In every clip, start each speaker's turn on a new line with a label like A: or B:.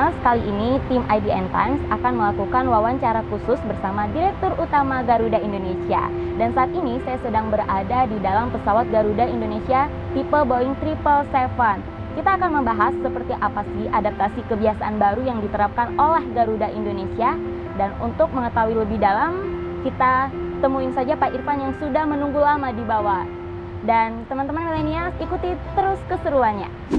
A: Millennials, kali ini tim IDN Times akan melakukan wawancara khusus bersama Direktur Utama Garuda Indonesia. Dan saat ini saya sedang berada di dalam pesawat Garuda Indonesia tipe Boeing 777. Kita akan membahas seperti apa sih adaptasi kebiasaan baru yang diterapkan oleh Garuda Indonesia. Dan untuk mengetahui lebih dalam, kita temuin saja Pak Irfan yang sudah menunggu lama di bawah. Dan teman-teman Millennials, ikuti terus keseruannya.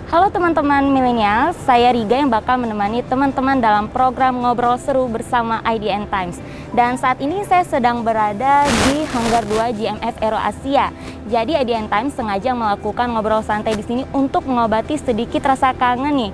A: Halo teman-teman Millennials, saya Riga yang bakal menemani teman-teman dalam program Ngobrol Seru bersama IDN Times. Dan saat ini saya sedang berada di Hanggar 2 GMF Aero Asia. Jadi IDN Times sengaja melakukan ngobrol santai di sini untuk mengobati sedikit rasa kangen nih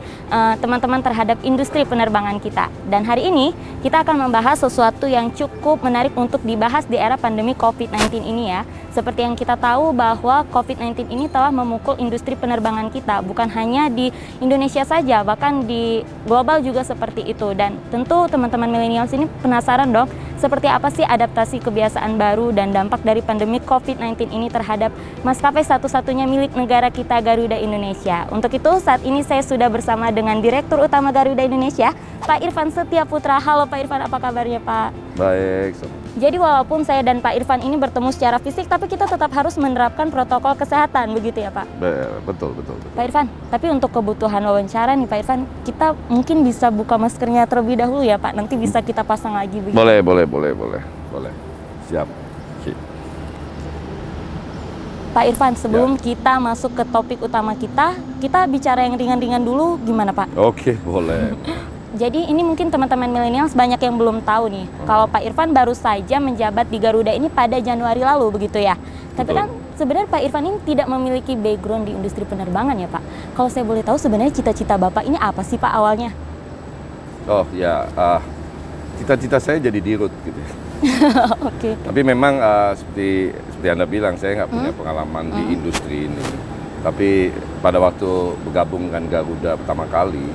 A: teman-teman terhadap industri penerbangan kita. Dan hari ini kita akan membahas sesuatu yang cukup menarik untuk dibahas di era pandemi COVID-19 ini ya. Seperti yang kita tahu bahwa COVID-19 ini telah memukul industri penerbangan kita, bukan hanya di Indonesia saja, bahkan di global juga seperti itu. Dan tentu teman-teman milenials ini penasaran dong, seperti apa sih adaptasi kebiasaan baru dan dampak dari pandemi COVID-19 ini terhadap maskapai satu-satunya milik negara kita, Garuda Indonesia. Untuk itu saat ini saya sudah bersama dengan Direktur Utama Garuda Indonesia, Pak Irfan Setiaputra. Halo Pak Irfan, apa kabarnya Pak?
B: Baik.
A: Jadi walaupun saya dan Pak Irfan ini bertemu secara fisik, tapi kita tetap harus menerapkan protokol kesehatan, begitu ya Pak?
B: Betul.
A: Pak Irfan, tapi untuk kebutuhan wawancara nih Pak Irfan, kita mungkin bisa buka maskernya terlebih dahulu ya Pak, nanti bisa kita pasang lagi begitu.
B: Boleh. Siap.
A: Pak Irfan, sebelum kita masuk ke topik utama kita bicara yang ringan-ringan dulu, gimana Pak?
B: Oke, boleh.
A: Jadi ini mungkin teman-teman milenials banyak yang belum tahu nih, kalau Pak Irfan baru saja menjabat di Garuda ini pada Januari lalu, begitu ya? Tapi kan sebenarnya Pak Irfan ini tidak memiliki background di industri penerbangan ya Pak. Kalau saya boleh tahu sebenarnya cita-cita Bapak ini apa sih Pak awalnya?
B: Oh ya, cita-cita saya jadi dirut gitu.
A: Oke.
B: Tapi memang seperti Anda bilang, saya nggak punya pengalaman di industri ini. Tapi pada waktu bergabung dengan Garuda pertama kali,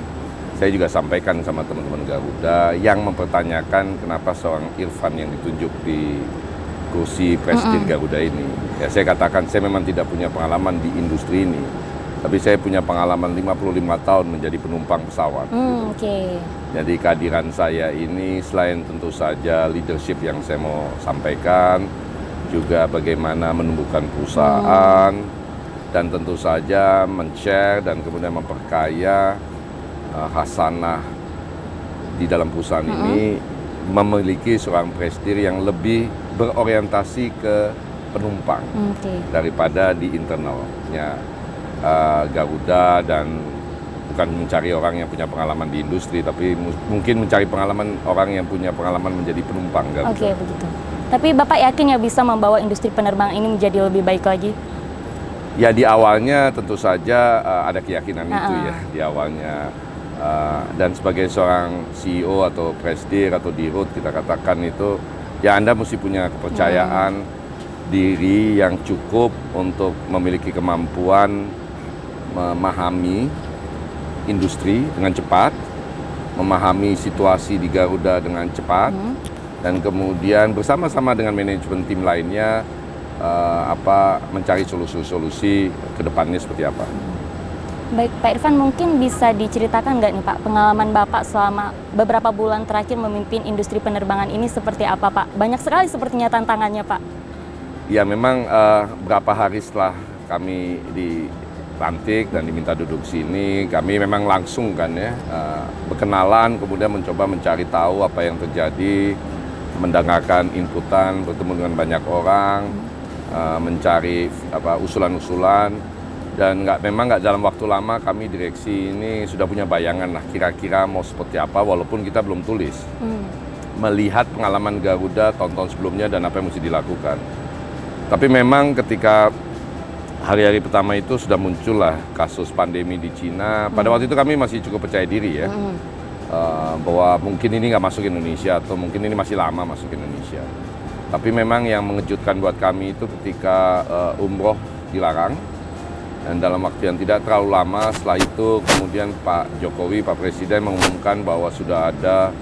B: saya juga sampaikan sama teman-teman Garuda yang mempertanyakan kenapa seorang Irfan yang ditunjuk di kursi presiden Garuda ini. Ya, saya katakan saya memang tidak punya pengalaman di industri ini, tapi saya punya pengalaman 55 tahun menjadi penumpang pesawat.
A: Oke.
B: Jadi kehadiran saya ini selain tentu saja leadership yang saya mau sampaikan, juga bagaimana menumbuhkan perusahaan, dan tentu saja men-share dan kemudian memperkaya hasanah di dalam perusahaan ini, memiliki seorang presidir yang lebih berorientasi ke penumpang daripada di internalnya Garuda, dan bukan mencari orang yang punya pengalaman di industri, tapi mungkin mencari pengalaman orang yang punya pengalaman menjadi penumpang Garuda.
A: Oke, begitu. Tapi Bapak yakin ya bisa membawa industri penerbangan ini menjadi lebih baik lagi?
B: Ya di awalnya tentu saja ada keyakinan itu ya di awalnya. Dan sebagai seorang CEO atau presidir atau dirut, kita katakan itu, ya Anda mesti punya kepercayaan diri yang cukup untuk memiliki kemampuan memahami industri dengan cepat, memahami situasi di Garuda dengan cepat, dan kemudian bersama-sama dengan manajemen tim lainnya mencari solusi-solusi ke depannya seperti apa.
A: Baik, Pak Irfan, mungkin bisa diceritakan nggak nih Pak, pengalaman Bapak selama beberapa bulan terakhir memimpin industri penerbangan ini seperti apa Pak? Banyak sekali sepertinya tantangannya Pak.
B: Ya memang berapa hari setelah kami dilantik dan diminta duduk sini, kami memang langsung kan ya berkenalan, kemudian mencoba mencari tahu apa yang terjadi, mendengarkan inputan, bertemu dengan banyak orang, mencari usulan-usulan. Dan memang nggak dalam waktu lama kami direksi ini sudah punya bayangan lah kira-kira mau seperti apa, walaupun kita belum tulis. Melihat pengalaman Garuda tahun-tahun sebelumnya dan apa yang mesti dilakukan. Tapi memang ketika hari-hari pertama itu sudah muncullah kasus pandemi di Cina. Pada waktu itu kami masih cukup percaya diri ya, bahwa mungkin ini nggak masuk Indonesia atau mungkin ini masih lama masuk Indonesia. Tapi memang yang mengejutkan buat kami itu ketika umroh dilarang, Dan dalam waktu yang tidak terlalu lama setelah itu kemudian Pak Jokowi, Pak Presiden mengumumkan bahwa sudah ada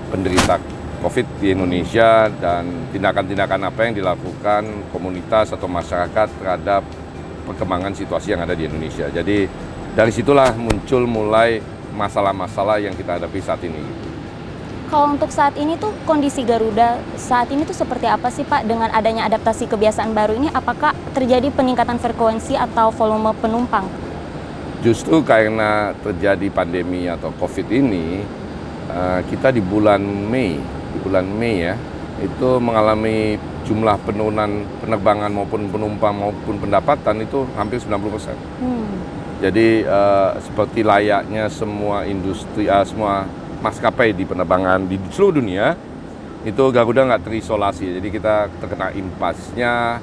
B: penderita COVID di Indonesia dan tindakan-tindakan apa yang dilakukan komunitas atau masyarakat terhadap perkembangan situasi yang ada di Indonesia. Jadi dari situlah muncul mulai masalah-masalah yang kita hadapi saat ini.
A: Kalau untuk saat ini tuh kondisi Garuda saat ini tuh seperti apa sih Pak dengan adanya adaptasi kebiasaan baru ini? Apakah terjadi peningkatan frekuensi atau volume penumpang?
B: Justru karena terjadi pandemi atau COVID ini, kita di bulan Mei ya, itu mengalami jumlah penurunan penerbangan maupun penumpang maupun pendapatan itu hampir 90%. Jadi seperti layaknya semua industri, semua maskapai di penerbangan di seluruh dunia itu Garuda nggak terisolasi, jadi kita terkena imbasnya.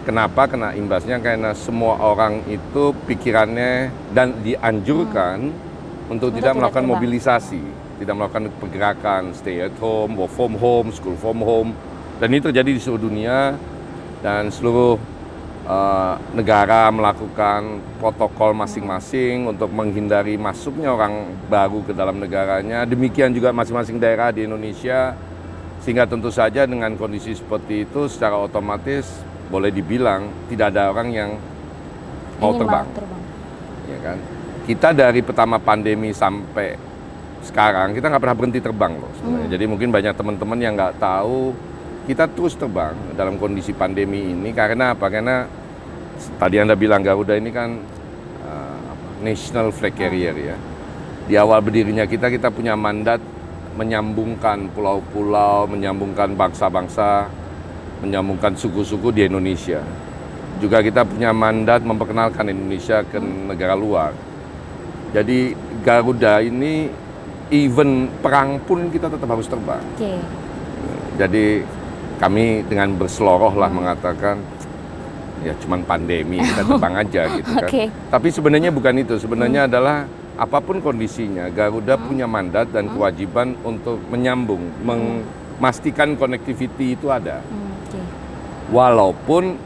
B: Kenapa kena imbasnya? Karena semua orang itu pikirannya dan dianjurkan untuk tidak melakukan mobilisasi, tidak melakukan pergerakan, stay at home, work from home, school from home, dan ini terjadi di seluruh dunia dan seluruh negara melakukan protokol masing-masing untuk menghindari masuknya orang baru ke dalam negaranya. Demikian juga masing-masing daerah di Indonesia, sehingga tentu saja dengan kondisi seperti itu secara otomatis boleh dibilang tidak ada orang yang mau terbang. Ya kan? Kita dari pertama pandemi sampai sekarang kita nggak pernah berhenti terbang loh sebenarnya. Jadi mungkin banyak teman-teman yang nggak tahu kita terus terbang dalam kondisi pandemi ini. Karena apa? Karena tadi Anda bilang Garuda ini kan national flag carrier ya. Di awal berdirinya kita punya mandat menyambungkan pulau-pulau, menyambungkan bangsa-bangsa, menyambungkan suku-suku di Indonesia. Juga kita punya mandat memperkenalkan Indonesia ke negara luar. Jadi Garuda ini even perang pun kita tetap harus terbang. Jadi kami dengan berseloroh lah mengatakan ya cuman pandemi kita terbang aja gitu kan. Tapi sebenarnya bukan itu. Sebenarnya adalah apapun kondisinya Garuda punya mandat dan kewajiban untuk menyambung, memastikan connectivity itu ada. Walaupun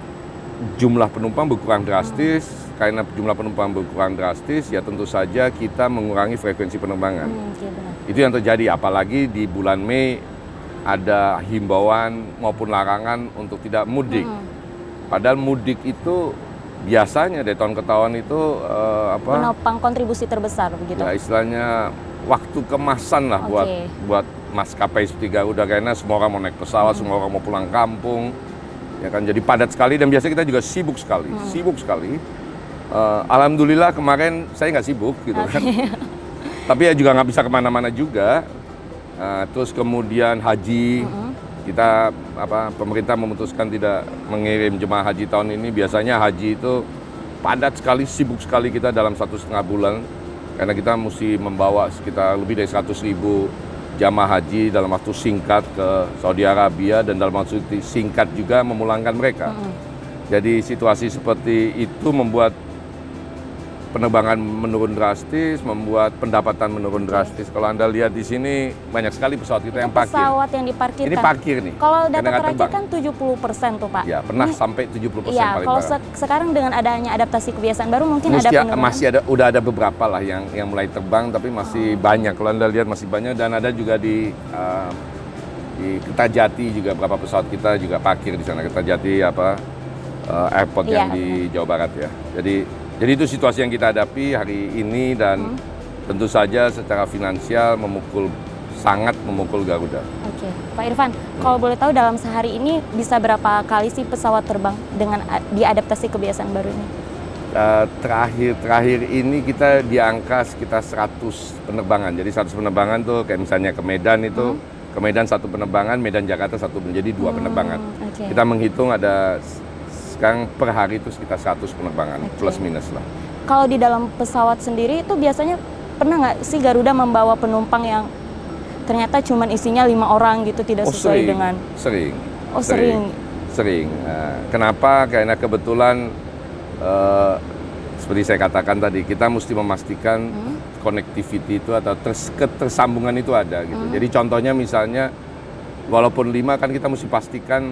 B: jumlah penumpang berkurang drastis, karena jumlah penumpang berkurang drastis ya tentu saja kita mengurangi frekuensi penerbangan. Itu yang terjadi, apalagi di bulan Mei ada himbauan maupun larangan untuk tidak mudik. Padahal mudik itu biasanya dari tahun ke tahun itu
A: penopang kontribusi terbesar begitu.
B: Ya istilahnya waktu kemasan lah buat maskapai seperti Garuda, karena semua orang mau naik pesawat, semua orang mau pulang kampung. Ya kan, jadi padat sekali dan biasanya kita juga sibuk sekali. Alhamdulillah kemarin saya nggak sibuk gitu kan. Tapi ya juga nggak bisa kemana-mana juga. Terus kemudian haji, kita pemerintah memutuskan tidak mengirim jemaah haji tahun ini. Biasanya haji itu padat sekali, sibuk sekali kita dalam 1,5 bulan. Karena kita mesti membawa sekitar lebih dari 100.000 jamaah haji dalam waktu singkat ke Saudi Arabia dan dalam waktu singkat juga memulangkan mereka. Jadi situasi seperti itu membuat penerbangan menurun drastis, membuat pendapatan menurun drastis. Kalau Anda lihat di sini banyak sekali pesawat kita yang parkir.
A: Pesawat yang diparkirkan.
B: Ini parkir nih.
A: Kalau data terakhir kan 70% tuh Pak.
B: Ya, pernah sampai 70%
A: ya,
B: paling
A: kalau
B: parah.
A: Sekarang dengan adanya adaptasi kebiasaan baru mungkin ada penurunan.
B: Udah ada beberapa lah yang mulai terbang, tapi masih banyak. Kalau Anda lihat masih banyak, dan ada juga di Kertajati juga beberapa pesawat kita juga parkir di sana. Kertajati airport yang di Jawa Barat ya. Jadi itu situasi yang kita hadapi hari ini dan tentu saja secara finansial sangat memukul Garuda.
A: Oke, Pak Irfan, kalau boleh tahu dalam sehari ini bisa berapa kali sih pesawat terbang dengan diadaptasi kebiasaan baru ini?
B: Terakhir ini kita di angka sekitar 100 penerbangan. Jadi 100 penerbangan tuh kayak misalnya ke Medan itu, ke Medan 1 penerbangan, Medan Jakarta 1, menjadi 2 penerbangan. Kita menghitung ada sekarang per hari itu sekitar 100 penerbangan, plus minus lah.
A: Kalau di dalam pesawat sendiri itu biasanya pernah nggak sih Garuda membawa penumpang yang ternyata cuma isinya 5 orang gitu, tidak sesuai dengan...
B: Sering. Kenapa? Karena kebetulan seperti saya katakan tadi, kita mesti memastikan connectivity itu atau ketersambungan itu ada gitu. Jadi contohnya misalnya walaupun 5 kan kita mesti pastikan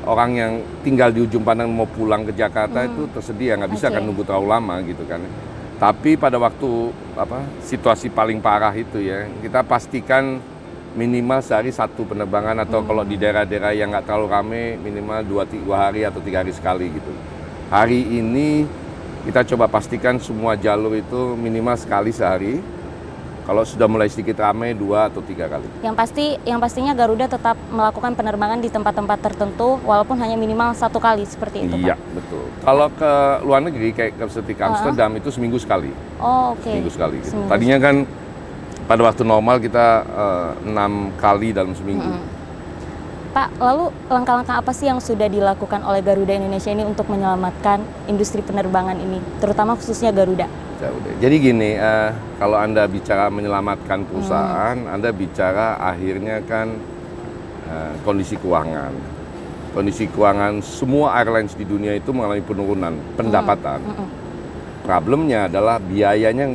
B: orang yang tinggal di ujung pandang mau pulang ke Jakarta itu tersedia, nggak bisa kan nunggu terlalu lama gitu kan. Tapi pada waktu situasi paling parah itu ya, kita pastikan minimal sehari 1 penerbangan atau kalau di daerah-daerah yang nggak terlalu rame minimal 2 hari atau 3 hari sekali gitu. Hari ini kita coba pastikan semua jalur itu minimal sekali sehari. Kalau sudah mulai sedikit ramai 2 atau 3 kali.
A: Yang pastinya Garuda tetap melakukan penerbangan di tempat-tempat tertentu walaupun hanya minimal 1 kali seperti itu,
B: Iya,
A: Pak?
B: betul. Kalau ke luar negeri kayak seperti ke Amsterdam itu seminggu sekali.
A: Oh, oke.
B: Seminggu sekali. Gitu.
A: Seminggu.
B: Tadinya kan pada waktu normal kita 6 kali dalam seminggu.
A: Pak, lalu langkah-langkah apa sih yang sudah dilakukan oleh Garuda Indonesia ini untuk menyelamatkan industri penerbangan ini, terutama khususnya Garuda?
B: Jadi gini, kalau Anda bicara menyelamatkan perusahaan, Anda bicara akhirnya kan kondisi keuangan. Kondisi keuangan semua airlines di dunia itu mengalami penurunan pendapatan. Problemnya adalah biayanya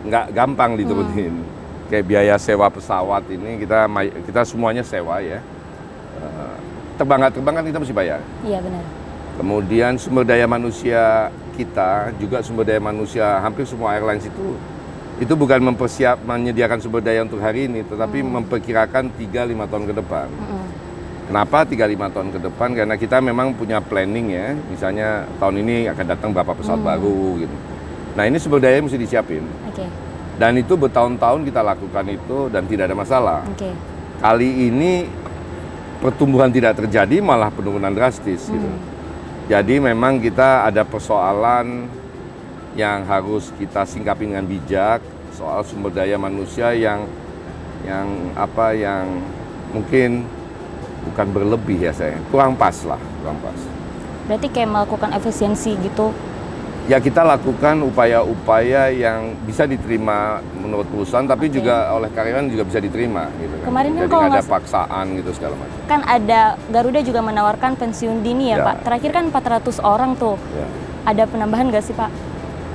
B: nggak gampang diturunin. Kayak biaya sewa pesawat ini kita semuanya sewa ya. Terbang kan kita mesti bayar.
A: Iya, benar.
B: Kemudian sumber daya manusia kita juga sumber daya manusia hampir semua airlines itu bukan menyediakan sumber daya untuk hari ini, tetapi memperkirakan 3-5 tahun ke depan. Kenapa 3-5 tahun ke depan? Karena kita memang punya planning ya, misalnya tahun ini akan datang berapa pesawat baru gitu. Nah ini sumber daya mesti disiapin.
A: Oke.
B: Dan itu bertahun-tahun kita lakukan itu dan tidak ada masalah.
A: Oke.
B: Kali ini pertumbuhan tidak terjadi, malah penurunan drastis gitu. Jadi memang kita ada persoalan yang harus kita singkapi dengan bijak, soal sumber daya manusia yang mungkin bukan berlebih ya kurang pas.
A: Berarti kayak melakukan efisiensi gitu?
B: Ya kita lakukan upaya-upaya yang bisa diterima menurut perusahaan, tapi juga oleh karyawan juga bisa diterima gitu kan.
A: Kemarin kan
B: jadi
A: kalau
B: nggak ada paksaan gitu segala macam.
A: Kan ada Garuda juga menawarkan pensiun dini ya, Pak. Terakhir kan 400 orang tuh.
B: Ya.
A: Ada penambahan nggak sih, Pak?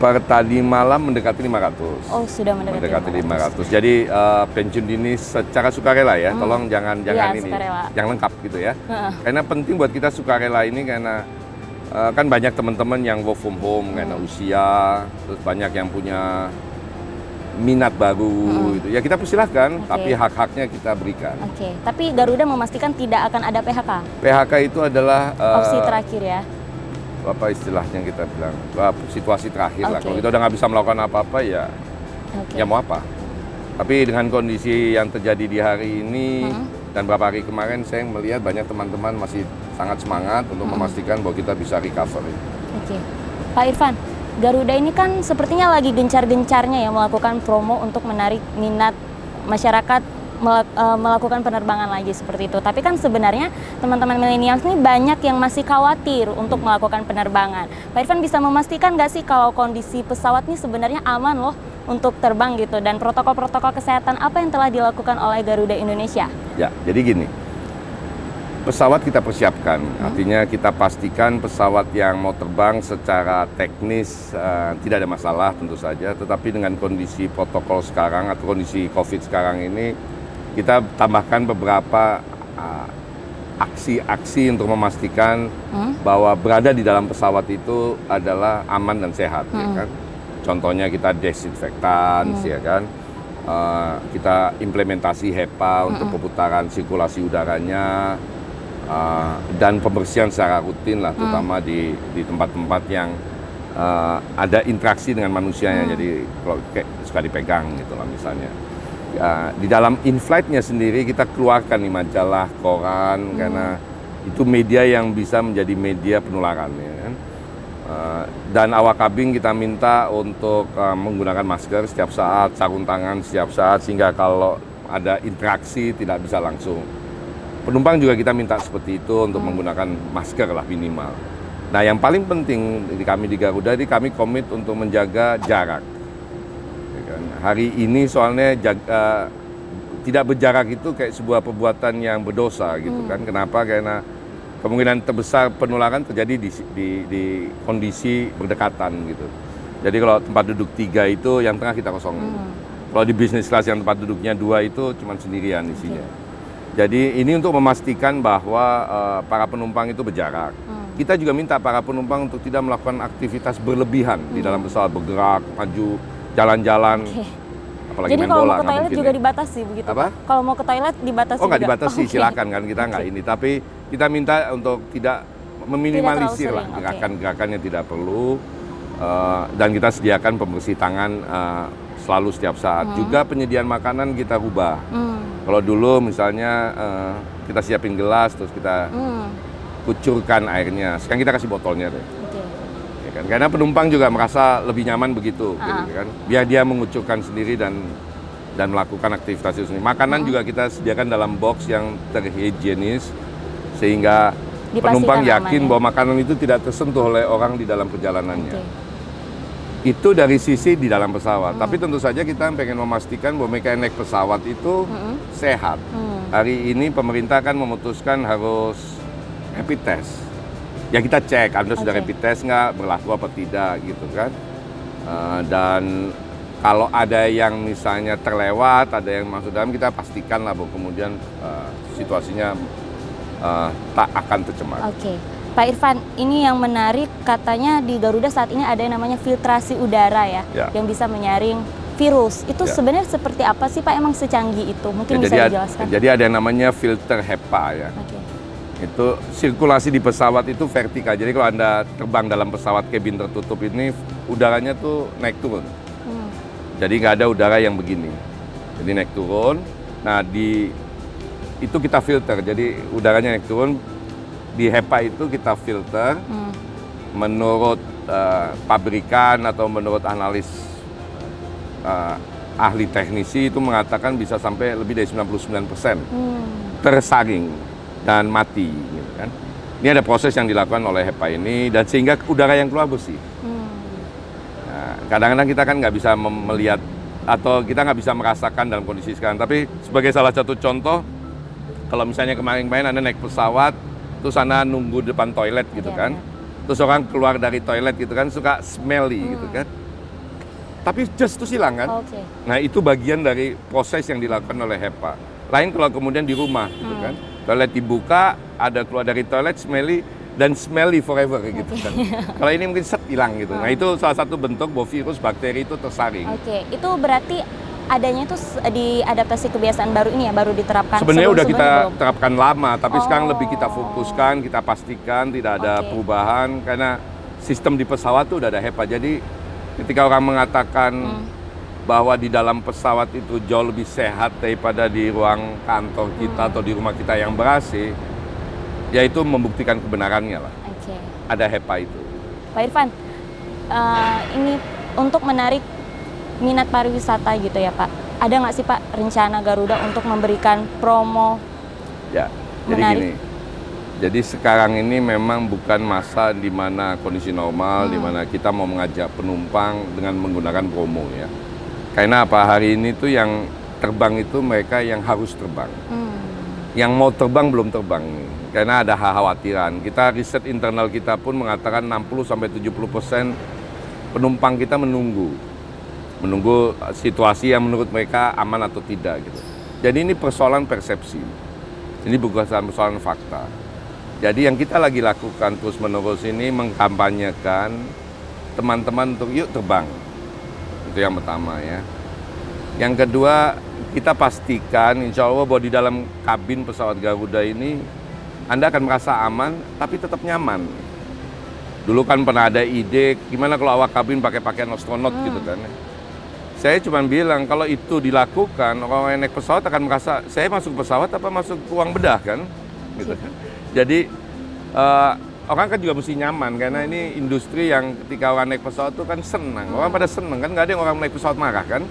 B: Per tadi malam mendekati 500.
A: Oh, sudah mendekati
B: 500. Jadi pensiun dini secara sukarela ya. Tolong jangan ini
A: sukarela.
B: yang lengkap gitu ya. Karena penting buat kita sukarela ini karena kan banyak teman-teman yang work from home karena usia, terus banyak yang punya minat baru gitu. Ya kita persilahkan, tapi hak-haknya kita berikan.
A: Oke. Tapi Garuda memastikan tidak akan ada PHK.
B: PHK itu adalah
A: Opsi terakhir ya.
B: apa istilahnya kita bilang situasi terakhir lah. Kalau kita udah nggak bisa melakukan apa-apa ya, ya mau apa? Tapi dengan kondisi yang terjadi di hari ini dan beberapa hari kemarin, saya melihat banyak teman-teman masih sangat semangat untuk memastikan bahwa kita bisa recovery.
A: Oke, Pak Irfan, Garuda ini kan sepertinya lagi gencar-gencarnya ya melakukan promo untuk menarik minat masyarakat melakukan penerbangan lagi seperti itu. Tapi kan sebenarnya teman-teman milenial ini banyak yang masih khawatir untuk melakukan penerbangan. Pak Irfan bisa memastikan nggak sih kalau kondisi pesawat ini sebenarnya aman loh untuk terbang gitu, dan protokol-protokol kesehatan apa yang telah dilakukan oleh Garuda Indonesia?
B: Ya, jadi gini, pesawat kita persiapkan, artinya kita pastikan pesawat yang mau terbang secara teknis tidak ada masalah tentu saja, tetapi dengan kondisi protokol sekarang atau kondisi COVID sekarang ini, kita tambahkan beberapa aksi-aksi untuk memastikan bahwa berada di dalam pesawat itu adalah aman dan sehat, ya kan? Contohnya kita desinfektan, ya kan? Kita implementasi HEPA untuk perputaran sirkulasi udaranya, dan pembersihan secara rutin lah, terutama di tempat-tempat yang ada interaksi dengan manusianya, jadi kalau kayak suka dipegang gitu lah misalnya. Di dalam in-flight-nya sendiri kita keluarkan nih majalah, koran, karena itu media yang bisa menjadi media penularan, ya kan? Dan awak kabin kita minta untuk menggunakan masker setiap saat, sarung tangan setiap saat, sehingga kalau ada interaksi tidak bisa langsung. Penumpang juga kita minta seperti itu untuk menggunakan masker lah minimal. Nah yang paling penting kami di Garuda, ini kami komit untuk menjaga jarak. Hari ini soalnya tidak berjarak itu kayak sebuah perbuatan yang berdosa gitu kan. Kenapa? Karena kemungkinan terbesar penularan terjadi di kondisi berdekatan gitu. Jadi kalau tempat duduk 3 itu yang tengah kita kosongin. Kalau di bisnis kelas yang tempat duduknya 2 itu cuma sendirian isinya. Jadi ini untuk memastikan bahwa para penumpang itu berjarak. Kita juga minta para penumpang untuk tidak melakukan aktivitas berlebihan di dalam pesawat, bergerak, maju, jalan-jalan. Apalagi
A: Jadi
B: main
A: kalau
B: bola,
A: mau ke
B: nggak
A: toilet
B: mungkin
A: juga
B: ya.
A: dibatasi begitu?
B: Apa?
A: Pak? Kalau mau ke toilet dibatasi
B: Oh nggak
A: juga?
B: dibatasi,
A: Oke.
B: silakan kan kita nggak ini. Tapi kita minta untuk tidak meminimalisir
A: terlalu
B: lah
A: sering, oke.
B: gerakan-gerakan yang tidak perlu. Dan kita sediakan pembersih tangan selalu setiap saat. Juga penyediaan makanan kita ubah. Kalau dulu misalnya kita siapin gelas terus kita kucurkan airnya, sekarang kita kasih botolnya deh.
A: Oke.
B: Ya kan? Karena penumpang juga merasa lebih nyaman begitu, gitu kan? Biar dia mengucurkan sendiri dan melakukan aktivitas itu sendiri. Makanan juga kita sediakan dalam box yang terhigienis sehingga
A: Dipastikan
B: penumpang yakin
A: aman, ya?
B: bahwa makanan itu tidak tersentuh oleh orang di dalam perjalanannya.
A: Oke.
B: Itu dari sisi di dalam pesawat. Tapi tentu saja kita pengen memastikan bahwa mereka yang naik pesawat itu sehat. Hari ini pemerintah kan memutuskan harus rapid test. Ya kita cek, Anda sudah
A: Oke.
B: rapid test nggak, berlaku apa tidak gitu kan. Dan kalau ada yang misalnya terlewat, ada yang masuk dalam, kita pastikan lah bahwa kemudian situasinya tak akan tercemar.
A: Oke. Pak Irfan, ini yang menarik katanya di Garuda saat ini ada yang namanya filtrasi udara ya, yang bisa menyaring virus. Itu sebenarnya seperti apa sih Pak? Emang secanggih itu? Mungkin bisa dijelaskan.
B: Jadi ada yang namanya filter HEPA ya.
A: Oke.
B: Itu sirkulasi di pesawat itu vertikal. Jadi kalau Anda terbang dalam pesawat kabin tertutup ini, udaranya tuh naik turun. Jadi nggak ada udara yang begini. Jadi naik turun. Nah itu kita filter. Jadi udaranya naik turun. Di HEPA itu kita filter menurut pabrikan atau menurut analis ahli teknisi itu mengatakan bisa sampai lebih dari 99% tersaring dan mati. Gitu kan. Ini ada proses yang dilakukan oleh HEPA ini dan sehingga udara yang keluar bersih. Nah, kadang-kadang kita kan nggak bisa melihat atau kita nggak bisa merasakan dalam kondisi sekarang. Tapi sebagai salah satu contoh, kalau misalnya kemarin-kemarin Anda naik pesawat, terus Anda nunggu depan toilet gitu kan. Terus orang keluar dari toilet gitu kan, suka smelly gitu kan. Tapi just itu hilang kan.
A: Oke.
B: Nah itu bagian dari proses yang dilakukan oleh HEPA. Lain kalau kemudian di rumah gitu kan. Toilet dibuka, ada keluar dari toilet smelly, dan smelly forever gitu kan. Kalau ini mungkin set hilang gitu. Nah itu salah satu bentuk bahwa virus, bakteri itu tersaring.
A: Oke, itu berarti adanya itu di adaptasi kebiasaan baru ini ya, baru diterapkan.
B: Sebenarnya udah kita
A: belum?
B: terapkan lama, tapi sekarang lebih kita fokuskan, kita pastikan tidak ada perubahan karena sistem di pesawat tuh udah ada HEPA. Jadi ketika orang mengatakan bahwa di dalam pesawat itu jauh lebih sehat daripada di ruang kantor kita atau di rumah kita yang ber-AC, ya itu membuktikan kebenarannya lah.
A: Oke.
B: Ada HEPA itu.
A: Pak Irfan, ini untuk menarik minat pariwisata gitu ya Pak. Ada nggak sih Pak rencana Garuda untuk memberikan promo?
B: Ya, jadi
A: menarik?
B: gini. Jadi sekarang ini memang bukan masa di mana kondisi normal, di mana kita mau mengajak penumpang dengan menggunakan promo ya. Karena apa, hari ini tuh yang terbang itu mereka yang harus terbang. Yang mau terbang belum terbang nih. Karena ada kekhawatiran. Kita riset internal kita pun mengatakan 60-70% penumpang kita menunggu situasi yang menurut mereka aman atau tidak gitu. Jadi ini persoalan persepsi. Ini bukan persoalan fakta. Jadi yang kita lagi lakukan terus-menerus ini mengkampanyekan teman-teman untuk yuk terbang. Itu yang pertama ya. Yang kedua, kita pastikan insya Allah bahwa di dalam kabin pesawat Garuda ini Anda akan merasa aman tapi tetap nyaman. Dulu kan pernah ada ide gimana kalau awak kabin pakai pakaian astronot gitu kan. Saya cuma bilang kalau itu dilakukan, orang yang naik pesawat akan merasa saya masuk pesawat apa masuk ruang bedah kan, gitu kan. Jadi orang kan juga mesti nyaman karena ini industri yang ketika orang naik pesawat itu kan senang, orang pada senang kan, nggak ada yang orang naik pesawat marah kan.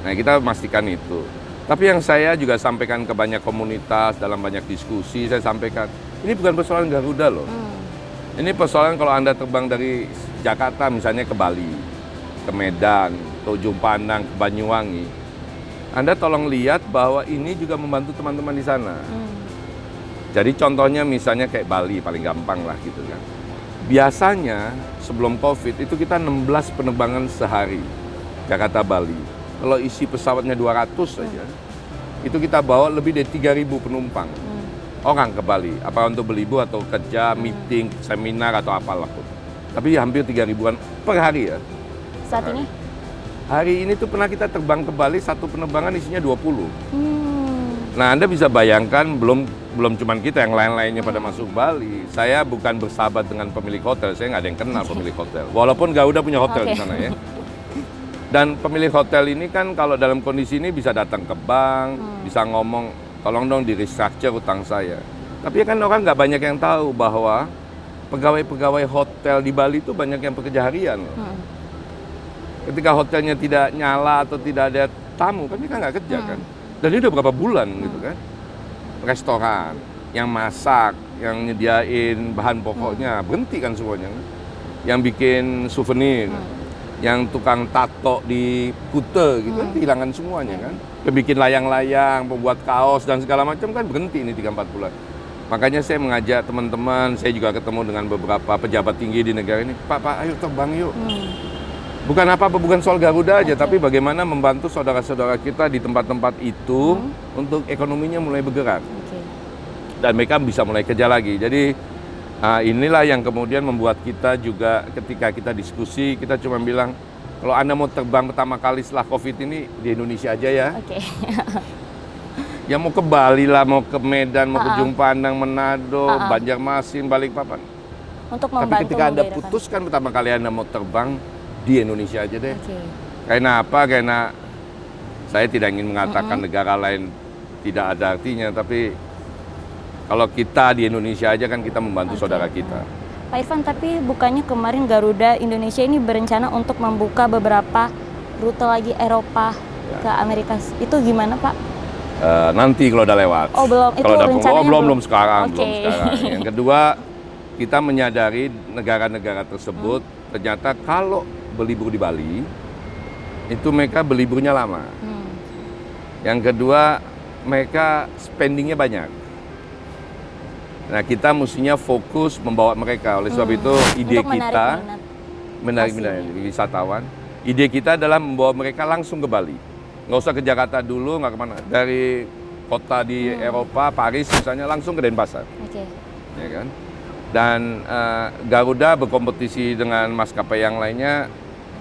B: Nah kita memastikan itu. Tapi yang saya juga sampaikan ke banyak komunitas dalam banyak diskusi, saya sampaikan ini bukan persoalan Garuda loh. Ini persoalan kalau Anda terbang dari Jakarta misalnya ke Bali, ke Medan, ke Ujung Pandang, ke Banyuwangi, Anda tolong lihat bahwa ini juga membantu teman-teman di sana. Jadi contohnya misalnya kayak Bali, paling gampang lah gitu kan. Biasanya sebelum COVID itu kita 16 penerbangan sehari, Jakarta-Bali. Kalau isi pesawatnya 200 saja, itu kita bawa lebih dari 3.000 penumpang orang ke Bali, apa untuk berlibur atau kerja, meeting, seminar atau apalah pun. Tapi hampir 3.000-an per hari ya.
A: Saat ini?
B: Hari ini tuh pernah kita terbang ke Bali, satu penerbangan isinya 20. Nah, Anda bisa bayangkan belum cuman kita, yang lain-lainnya pada masuk Bali. Saya bukan bersahabat dengan pemilik hotel, saya nggak ada yang kenal pemilik hotel. Walaupun Garuda punya hotel di sana ya. Dan pemilik hotel ini kan kalau dalam kondisi ini bisa datang ke bank, bisa ngomong, tolong dong di restructure utang saya. Tapi kan orang nggak banyak yang tahu bahwa pegawai-pegawai hotel di Bali itu banyak yang pekerja harian. Ketika hotelnya tidak nyala atau tidak ada tamu, kan mereka nggak kerja kan. Dan ini udah berapa bulan gitu kan. Restoran, yang masak, yang nyediain bahan pokoknya, berhenti kan semuanya. Yang bikin souvenir, yang tukang tato di Kute gitu kan, kehilangan semuanya kan. Pembikin layang-layang, pembuat kaos dan segala macam kan berhenti ini 3-4 bulan. Makanya saya mengajak teman-teman, saya juga ketemu dengan beberapa pejabat tinggi di negara ini, Pak, ayo terbang yuk. Bukan apa-apa, bukan soal Garuda aja, tapi bagaimana membantu saudara-saudara kita di tempat-tempat itu untuk ekonominya mulai bergerak. Dan mereka bisa mulai kerja lagi. Jadi inilah yang kemudian membuat kita juga ketika kita diskusi, kita cuma bilang, kalau Anda mau terbang pertama kali setelah COVID ini, di Indonesia aja ya. Ya mau ke Bali lah, mau ke Medan, mau ke Ujung Pandang, Manado, Banjarmasin, Balikpapan.
A: Untuk
B: tapi ketika Anda putuskan pertama kali Anda mau terbang, di Indonesia aja deh. Karena apa? Karena saya tidak ingin mengatakan negara lain tidak ada artinya, tapi kalau kita di Indonesia aja kan kita membantu saudara kita.
A: Pak Irfan, tapi bukannya kemarin Garuda Indonesia ini berencana untuk membuka beberapa rute lagi Eropa ke Amerika. Itu gimana Pak?
B: Nanti kalau udah lewat.
A: Oh belum, itu
B: kalau
A: rencananya
B: belum sekarang. Yang kedua, kita menyadari negara-negara tersebut ternyata kalau berlibur di Bali, itu mereka berliburnya lama. Yang kedua, mereka spendingnya banyak. Nah, kita mestinya fokus membawa mereka. Oleh sebab itu, ide kita menarik minat wisatawan. Ide kita adalah membawa mereka langsung ke Bali. Nggak usah ke Jakarta dulu, nggak kemana. Dari kota di Eropa, Paris misalnya, langsung ke Denpasar. Ya kan? Dan Garuda berkompetisi dengan maskapai yang lainnya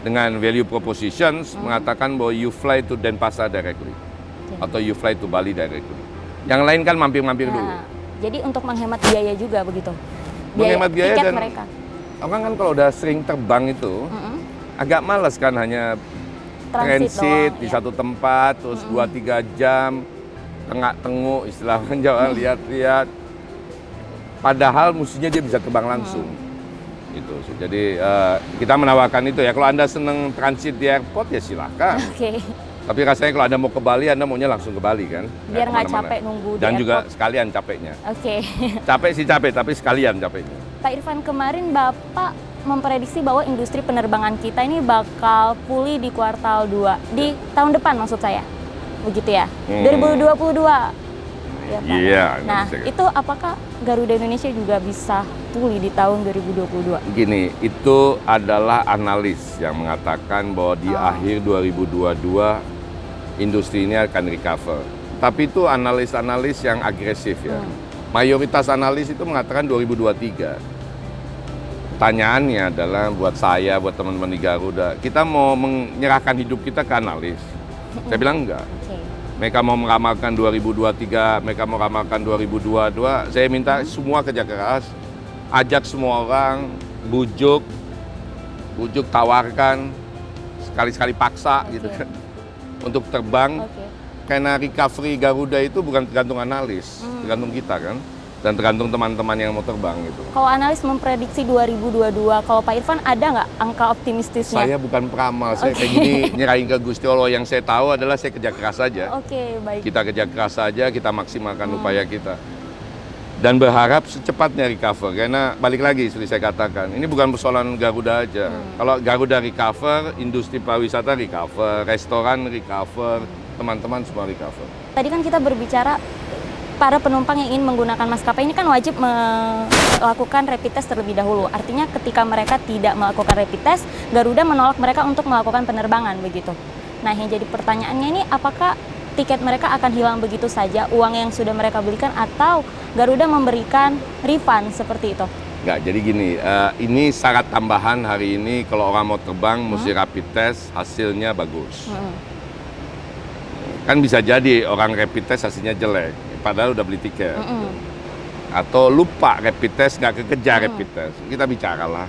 B: dengan value propositions mengatakan bahwa you fly to Denpasar directly atau you fly to Bali directly. Yang lain kan mampir-mampir dulu.
A: Jadi untuk menghemat biaya juga begitu.
B: Menghemat biaya
A: tiket
B: dan
A: mereka.
B: Orang kan kalau udah sering terbang itu agak malas kan hanya transit di satu tempat terus 2-3 jam tengah-tenguk istilahnya Jawa lihat-lihat. Padahal mestinya dia bisa terbang langsung. Gitu. Jadi kita menawarkan itu ya. Kalau Anda senang transit di airport ya silahkan. Tapi rasanya kalau Anda mau ke Bali, Anda maunya langsung ke Bali kan.
A: Biar nggak capek nunggu
B: dan
A: di
B: juga sekalian capeknya. Capek sih capek, tapi sekalian capeknya.
A: Pak Irfan, kemarin Bapak memprediksi bahwa industri penerbangan kita ini bakal pulih di kuartal 2. Di tahun depan maksud saya. Begitu ya? 2022. Ya, Pak.
B: Iya.
A: Nah, itu apakah Garuda Indonesia juga bisa pulih di tahun 2022?
B: Gini, itu adalah analis yang mengatakan bahwa di akhir 2022 industri ini akan recover. Tapi itu analis-analis yang agresif ya. Mayoritas analis itu mengatakan 2023. Pertanyaannya adalah buat saya, buat teman-teman di Garuda, kita mau menyerahkan hidup kita ke analis? Saya bilang enggak. Mereka mau meramalkan 2023, mereka mau meramalkan 2022. Saya minta semua kerja keras, ajak semua orang, bujuk, tawarkan, sekali-sekali paksa gitu kan, untuk terbang. Karena recovery Garuda itu bukan tergantung analis, tergantung kita kan, dan tergantung teman-teman yang mau terbang gitu.
A: Kalau analis memprediksi 2022, kalau Pak Irfan ada nggak angka optimistisnya?
B: Saya bukan peramal, saya kayak gini nyerahin ke Gusti Allah. Yang saya tahu adalah saya kerja keras saja.
A: Baik.
B: Kita kerja keras saja, kita maksimalkan upaya kita. Dan berharap secepatnya recover, karena balik lagi seperti saya katakan, ini bukan persoalan Garuda aja. Kalau Garuda recover, industri pariwisata recover, restoran recover, teman-teman semua recover. Tadi
A: kan kita berbicara para penumpang yang ingin menggunakan maskapai ini kan wajib melakukan rapid test terlebih dahulu. Artinya ketika mereka tidak melakukan rapid test, Garuda menolak mereka untuk melakukan penerbangan begitu. Nah, yang jadi pertanyaannya ini apakah tiket mereka akan hilang begitu saja, uang yang sudah mereka belikan, atau Garuda memberikan refund seperti itu?
B: Nggak, jadi gini, ini syarat tambahan hari ini kalau orang mau terbang mesti rapid test, hasilnya bagus. Kan bisa jadi orang rapid test hasilnya jelek, padahal udah beli tiket. Atau lupa rapid test, nggak kekejar rapid test. Kita bicaralah.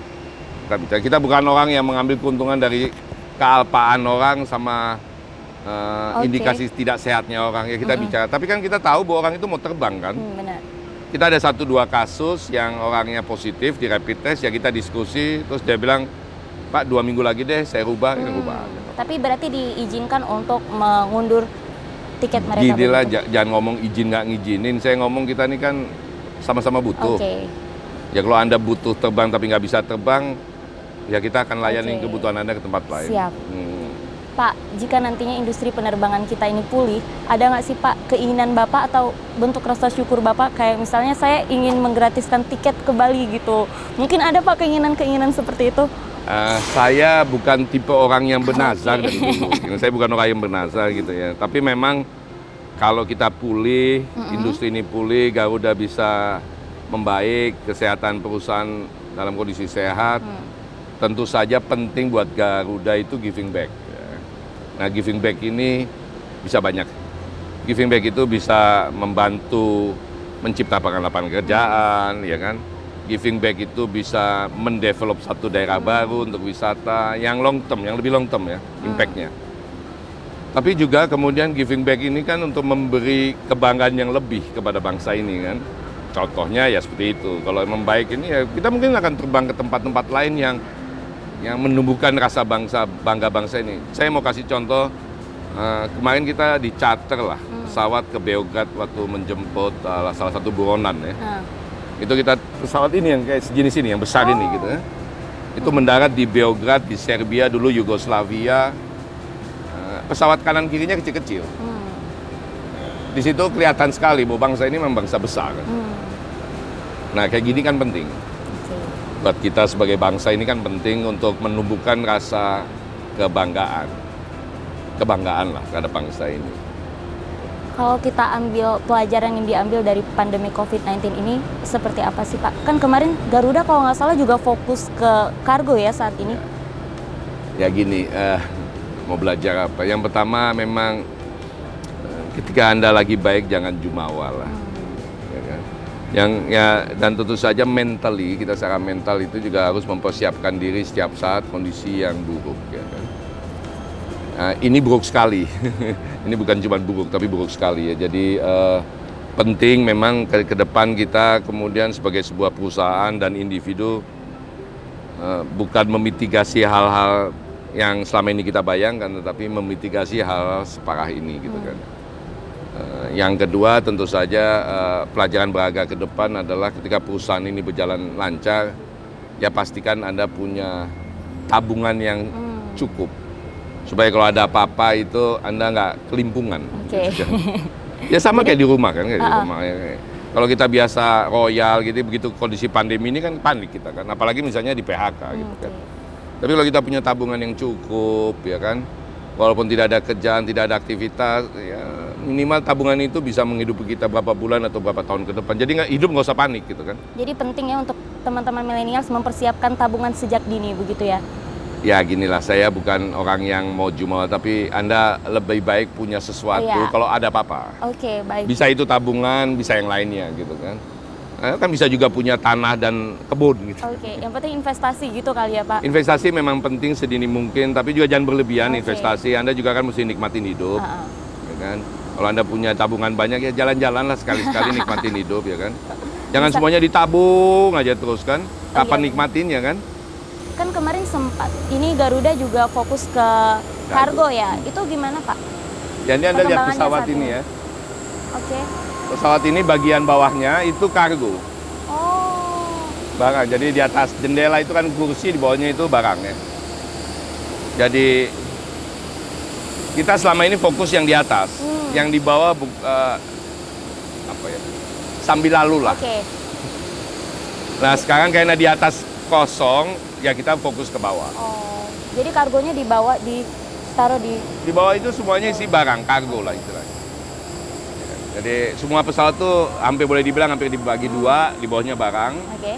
B: Kita bukan orang yang mengambil keuntungan dari kealpaan orang sama indikasi tidak sehatnya orang. Ya kita bicara, tapi kan kita tahu bahwa orang itu mau terbang kan.
A: Benar.
B: Kita ada 1-2 kasus yang orangnya positif di rapid test, ya kita diskusi, terus dia bilang, Pak 2 minggu lagi deh saya rubah, ya rubah.
A: Tapi berarti diizinkan untuk mengundur tiket mereka?
B: Gini lah, jangan ngomong izin nggak ngizinin, saya ngomong kita ini kan sama-sama butuh. Ya kalau Anda butuh terbang tapi nggak bisa terbang, ya kita akan layani kebutuhan Anda ke tempat lain.
A: Siap. Pak, jika nantinya industri penerbangan kita ini pulih, ada nggak sih Pak keinginan Bapak atau bentuk rasa syukur Bapak, kayak misalnya saya ingin menggratiskan tiket ke Bali gitu. Mungkin ada Pak keinginan-keinginan seperti itu?
B: Saya bukan tipe orang yang bernazar dari dulu. Saya bukan orang yang bernazar gitu ya. Tapi memang kalau kita pulih, industri ini pulih, Garuda bisa membaik, kesehatan perusahaan dalam kondisi sehat, tentu saja penting buat Garuda itu giving back. Nah, giving back ini bisa banyak. Giving back itu bisa membantu menciptakan lapangan kerjaan, ya kan? Giving back itu bisa mendevelop satu daerah baru untuk wisata yang long term, yang lebih long term ya, impact-nya. Tapi juga kemudian giving back ini kan untuk memberi kebanggaan yang lebih kepada bangsa ini kan. Contohnya ya seperti itu. Kalau membaik ini ya kita mungkin akan terbang ke tempat-tempat lain yang menumbuhkan rasa bangga bangsa ini. Saya mau kasih contoh, kemarin kita di-charter lah pesawat ke Beograd waktu menjemput salah satu buronan ya. Itu kita pesawat ini yang kayak sejenis ini, yang besar ini gitu ya. Itu mendarat di Beograd, di Serbia, dulu Yugoslavia. Pesawat kanan kirinya kecil-kecil. Di situ kelihatan sekali bahwa bangsa ini memang bangsa besar. Nah kayak gini kan penting. Buat kita sebagai bangsa ini kan penting untuk menumbuhkan rasa kebanggaan lah terhadap bangsa ini.
A: Kalau kita ambil pelajaran yang diambil dari pandemi COVID-19 ini seperti apa sih Pak? Kan kemarin Garuda kalau nggak salah juga fokus ke kargo ya saat ini.
B: Ya gini, mau belajar apa? Yang pertama memang ketika Anda lagi baik jangan jumawa lah. Dan tentu saja mentally, kita secara mental itu juga harus mempersiapkan diri setiap saat kondisi yang buruk ya kan. Ini buruk sekali. Ini bukan cuma buruk tapi buruk sekali ya. Jadi penting memang ke depan kita kemudian sebagai sebuah perusahaan dan individu bukan memitigasi hal-hal yang selama ini kita bayangkan, tetapi memitigasi hal-hal separah ini gitu kan. Yang kedua tentu saja pelajaran berharga ke depan adalah ketika perusahaan ini berjalan lancar, ya pastikan Anda punya tabungan yang cukup. Supaya kalau ada apa-apa itu Anda nggak kelimpungan. Ya sama kayak di rumah kan, kayak di rumah. Kalau kita biasa royal gitu, begitu kondisi pandemi ini kan panik kita kan, apalagi misalnya di PHK gitu kan. Tapi kalau kita punya tabungan yang cukup ya kan, walaupun tidak ada kerjaan, tidak ada aktivitas, ya minimal tabungan itu bisa menghidupi kita berapa bulan atau berapa tahun ke depan. Jadi hidup nggak usah panik gitu kan.
A: Jadi penting ya untuk teman-teman milenial mempersiapkan tabungan sejak dini begitu ya?
B: Ya ginilah, saya bukan orang yang mau jumawa, tapi Anda lebih baik punya sesuatu kalau ada apa-apa.
A: Oke, baik.
B: Bisa itu tabungan, bisa yang lainnya gitu kan. Kan bisa juga punya tanah dan kebun gitu.
A: Oke, yang penting investasi gitu kali ya Pak?
B: Investasi memang penting sedini mungkin, tapi juga jangan berlebihan investasi. Anda juga kan mesti nikmatin hidup, ya kan. Kalau Anda punya tabungan banyak ya jalan-jalan lah sekali-sekali nikmatin hidup ya kan. Jangan semuanya ditabung aja terus kan. Kapan nikmatinnya kan?
A: Kan kemarin sempat, ini Garuda juga fokus ke kargo ya, itu gimana Pak?
B: Ya ini Anda lihat pesawat ini ya.
A: Oke.
B: Pesawat ini bagian bawahnya itu kargo.
A: Oh.
B: Barang, jadi di atas jendela itu kan kursi, di bawahnya itu barang ya. Jadi kita selama ini fokus yang di atas, yang di bawah apa ya, sambil lalu lah.
A: Oke.
B: Nah sekarang karena di atas kosong, ya kita fokus ke bawah.
A: Oh, jadi kargonya ditaruh di
B: bawah itu semuanya isi barang, kargo lah istilahnya. Jadi semua pesawat tuh hampir boleh dibilang hampir dibagi dua, di bawahnya barang,
A: Oke.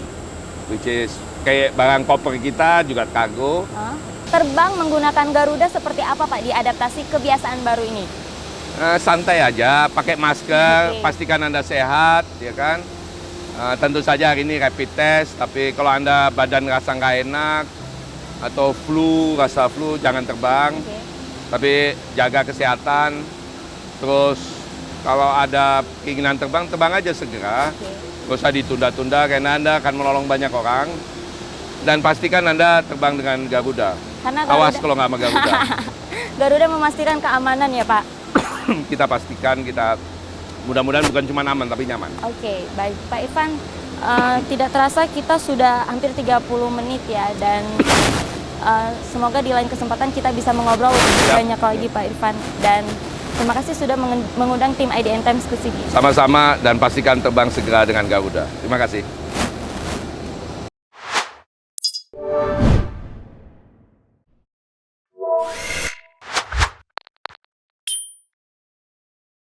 B: which is kayak barang koper kita juga kargo.
A: Terbang menggunakan Garuda seperti apa Pak di adaptasi kebiasaan baru ini?
B: Santai aja, pakai masker,
A: Oke.
B: pastikan Anda sehat, ya kan. Tentu saja hari ini rapid test, tapi kalau Anda badan rasa nggak enak atau rasa flu, jangan terbang.
A: Oke.
B: Tapi jaga kesehatan, terus kalau ada keinginan terbang, terbang aja segera.
A: Oke.
B: Nggak usah ditunda-tunda karena Anda akan menolong banyak orang. Dan pastikan Anda terbang dengan Garuda.
A: Karena
B: Awas
A: Garuda,
B: kalau nggak sama Garuda.
A: Garuda memastikan keamanan ya Pak.
B: Kita pastikan kita mudah-mudahan bukan cuma aman tapi nyaman.
A: Oke, baik Pak Irfan. Tidak terasa kita sudah hampir 30 menit ya, dan semoga di lain kesempatan kita bisa mengobrol lebih banyak lagi Pak Irfan. Dan terima kasih sudah mengundang tim IDN Times ke sini.
B: Sama-sama dan pastikan terbang segera dengan Garuda. Terima kasih.